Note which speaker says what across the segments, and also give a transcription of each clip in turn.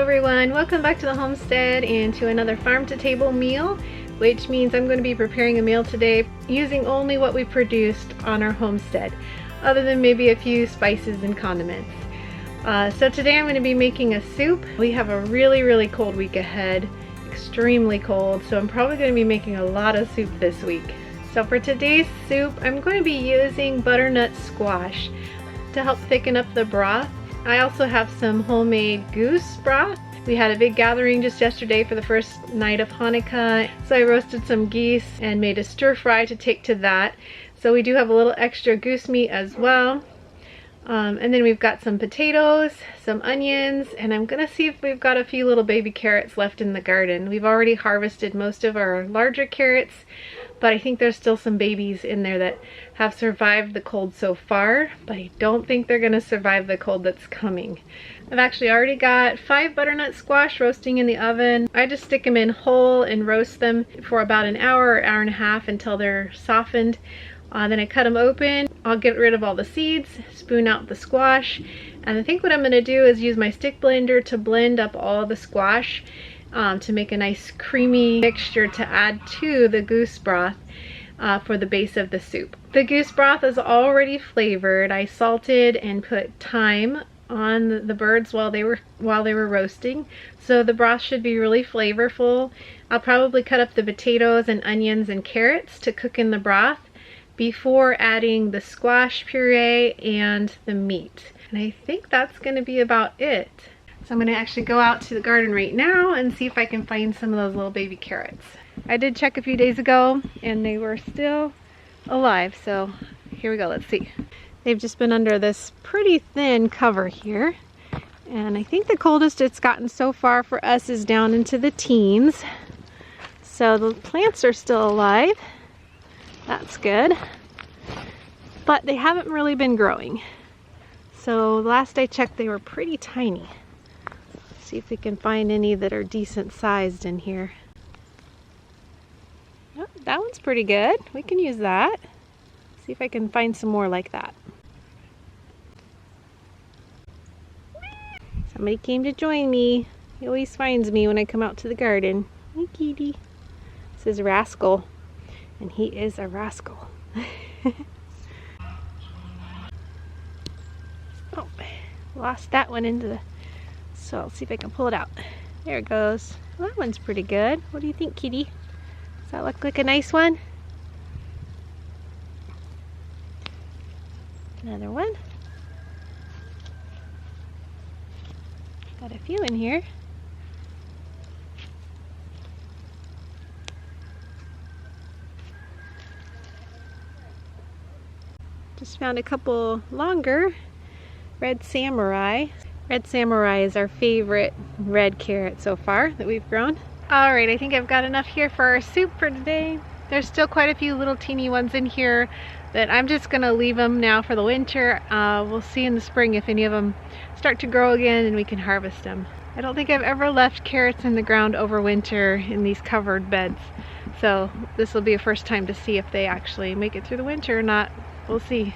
Speaker 1: everyone, welcome back to the homestead and to another farm to table meal, which means I'm going to be preparing a meal today using only what we produced on our homestead, other than maybe a few spices and condiments. So today I'm going to be making a soup. We have a really cold week ahead, extremely cold, so I'm probably going to be making a lot of soup this week. So for today's soup, I'm going to be using butternut squash to help thicken up the broth. I also have some homemade goose broth. We had a big gathering just yesterday for the first night of Hanukkah, so I roasted some geese and made a stir fry to take to that. So we do have a little extra goose meat as well. And then we've got some potatoes, some onions, and I'm gonna see if we've got a few little baby carrots left in the garden. We've already harvested most of our larger carrots, but I think there's still some babies in there that have survived the cold so far, but I don't think they're gonna survive the cold that's coming. I've actually already got 5 butternut squash roasting in the oven. I just stick them in whole and roast them for about an hour or hour and a half until they're softened. Then I cut them open. I'll get rid of all the seeds, spoon out the squash, and I think what I'm gonna do is use my stick blender to blend up all the squash to make a nice creamy mixture to add to the goose broth for the base of the soup. The goose broth is already flavored. I salted and put thyme on the birds while they were roasting, so the broth should be really flavorful. I'll probably cut up the potatoes and onions and carrots to cook in the broth before adding the squash puree and the meat. And I think that's going to be about it. So I'm going to actually go out to the garden right now and see if I can find some of those little baby carrots. I did check a few days ago and they were still alive, so here we go, let's see. They've just been under this pretty thin cover here, and I think the coldest it's gotten so far for us is down into the teens. So the plants are still alive. That's good, but they haven't really been growing. So last I checked, they were pretty tiny. See if we can find any that are decent sized in here. Oh, that one's pretty good. We can use that. See if I can find some more like that. Somebody came to join me. He always finds me when I come out to the garden. Hey, kitty. This is Rascal. And he is a rascal. Oh, lost that one into the... So I'll see if I can pull it out. There it goes. Well, that one's pretty good. What do you think, kitty? Does that look like a nice one? Another one. Got a few in here. Just found a couple longer red samurai. Red samurai is our favorite red carrot so far that we've grown. Alright, I think I've got enough here for our soup for today. There's still quite a few little teeny ones in here that I'm just gonna leave them now for the winter. We'll see in the spring if any of them start to grow again and we can harvest them. I don't think I've ever left carrots in the ground over winter in these covered beds. So this will be a first time to see if they actually make it through the winter or not. We'll see.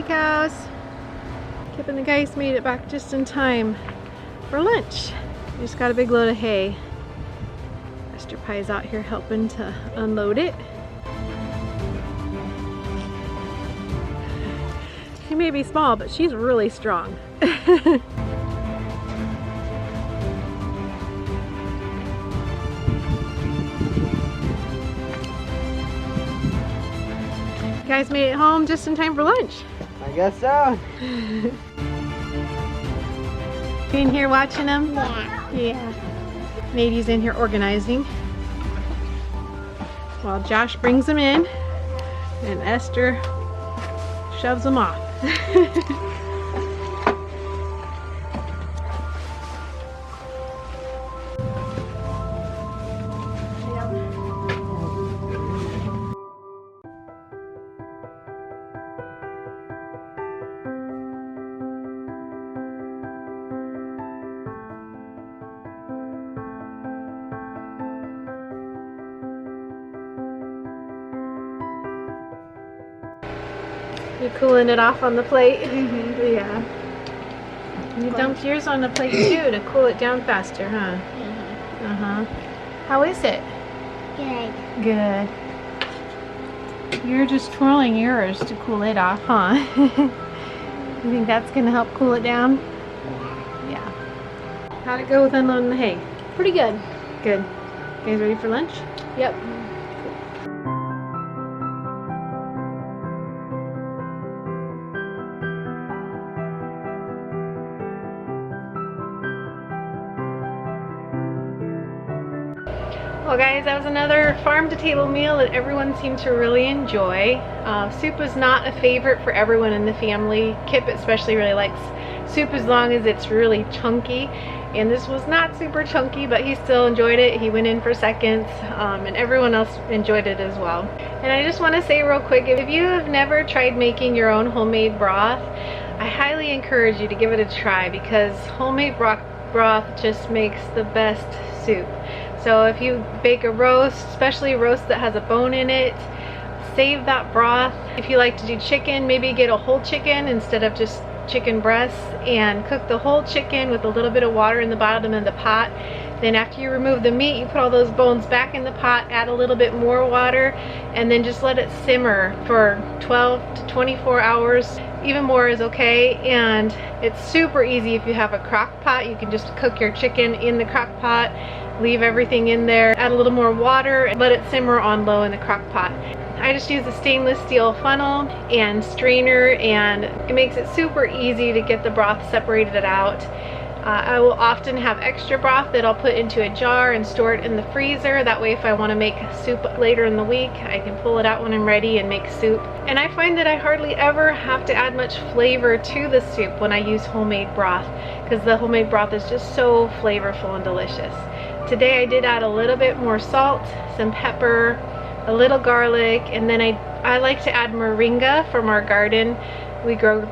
Speaker 1: boy cows. Kip and the guys made it back just in time for lunch. We just got a big load of hay. Mr. Pie's out here helping to unload it. She may be small, but she's really strong. You guys made it home just in time for lunch.
Speaker 2: I guess so.
Speaker 1: You in here watching them?
Speaker 3: Yeah.
Speaker 1: Yeah. Nadie's in here organizing while Josh brings them in and Esther shoves them off. You cooling it off on the plate? Mm-hmm. Yeah. You dumped yours on the plate too to cool it down faster, huh?
Speaker 3: Mm-hmm.
Speaker 1: Uh-huh. How is it?
Speaker 3: Good.
Speaker 1: Good. You're just twirling yours to cool it off, huh? You think that's gonna help cool it down? Yeah. How'd it go with unloading the hay?
Speaker 3: Pretty good.
Speaker 1: Good. You guys ready for lunch?
Speaker 3: Yep.
Speaker 1: Well guys, that was another farm-to-table meal that everyone seemed to really enjoy. Soup was not a favorite for everyone in the family. Kip especially really likes soup as long as it's really chunky. And this was not super chunky, but he still enjoyed it. He went in for seconds, and everyone else enjoyed it as well. And I just want to say real quick, if you have never tried making your own homemade broth, I highly encourage you to give it a try because homemade broth just makes the best soup. So if you bake a roast, especially a roast that has a bone in it, save that broth. If you like to do chicken, maybe get a whole chicken instead of just chicken breasts and cook the whole chicken with a little bit of water in the bottom of the pot. Then after you remove the meat, you put all those bones back in the pot, add a little bit more water, and then just let it simmer for 12 to 24 hours. Even more is okay, and it's super easy if you have a crock pot. You can just cook your chicken in the crock pot, leave everything in there, add a little more water, and let it simmer on low in the crock pot. I just use a stainless steel funnel and strainer, and it makes it super easy to get the broth separated out. I will often have extra broth that I'll put into a jar and store it in the freezer. That way if I want to make soup later in the week, I can pull it out when I'm ready and make soup. And I find that I hardly ever have to add much flavor to the soup when I use homemade broth, because the homemade broth is just so flavorful and delicious. Today I did add a little bit more salt, some pepper, a little garlic, and then I like to add moringa from our garden. We grow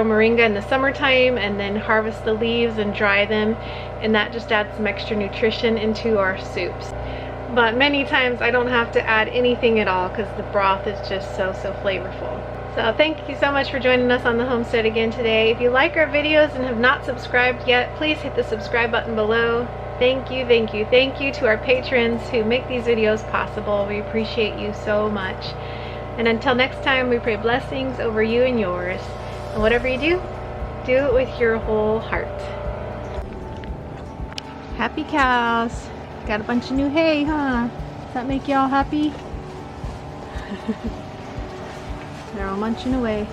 Speaker 1: moringa in the summertime and then harvest the leaves and dry them, and that just adds some extra nutrition into our soups. But many times I don't have to add anything at all because the broth is just so flavorful. So thank you so much for joining us on the homestead again today. If you like our videos and have not subscribed yet, please hit the subscribe button below. Thank you, thank you, thank you to our patrons who make these videos possible. We appreciate you so much. And until next time, we pray blessings over you and yours. And whatever you do, do it with your whole heart. Happy cows. Got a bunch of new hay, huh? Does that make y'all happy? They're all munching away.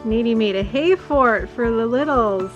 Speaker 1: Needy made a hay fort for the littles.